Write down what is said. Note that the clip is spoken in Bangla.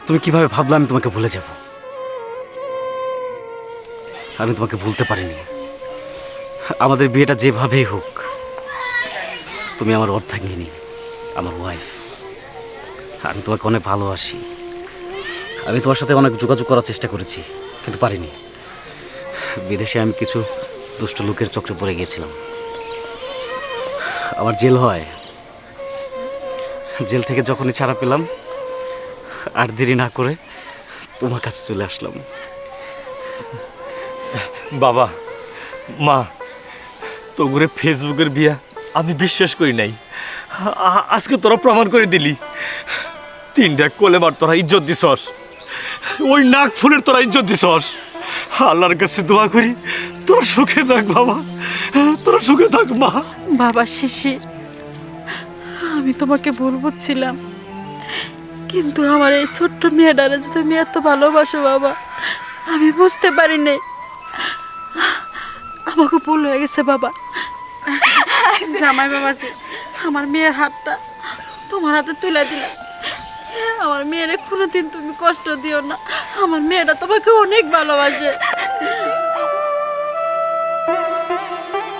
তুমি কিভাবে ভাবলে আমি তোমাকে ভুলে যাব? আমি তোমাকে ভুলতে পারিনি। আমাদের বিয়েটা যেভাবেই হোক, তুমি আমার অর্ধাঙ্গিনী, আমার ওয়াইফ। আমি তোমাকে অনেক ভালোবাসি। আমি তোমার সাথে অনেক যোগাযোগ করার চেষ্টা করেছি, কিন্তু পারিনি। বিদেশে আমি কিছু দুষ্ট লোকের চক্রে পড়ে গিয়েছিলাম। আমার জেল হয়। জেল থেকে যখনই ছাড়া পেলাম, আর দেরি না করে তোমার কাছে চলে আসলাম। বাবা, মা, তোগুরে ফেসবুকের বিয়া আমি বিশ্বাস করি নাই। আজকে তোরা প্রমাণ করে দিলি। তিনটা কোলেবার তোরা ইজ্জত দিছস, ওই নাক ফুলের তোরা ইজ্জত দিছস। আল্লাহর কাছে দোয়া করি তোরা সুখে থাক বাবা, তোরা সুখে থাক মা। বাবা শিশির, আমি তোমাকে ভুল বুঝছিলাম, কিন্তু আমার এই ছোট্ট মেয়েটারে যে তুমি এত ভালোবাসো বাবা, আমি বুঝতে পারি নাই। আমাকে ভুল হয়ে গেছে বাবা। জামাই বাবাজি, আমার মেয়ের হাতটা তোমার হাতে তুলে দিলাম। আমার মেয়েরে কোনোদিন তুমি কষ্ট দিও না। আমার মেয়েটা তোমাকে অনেক ভালোবাসে।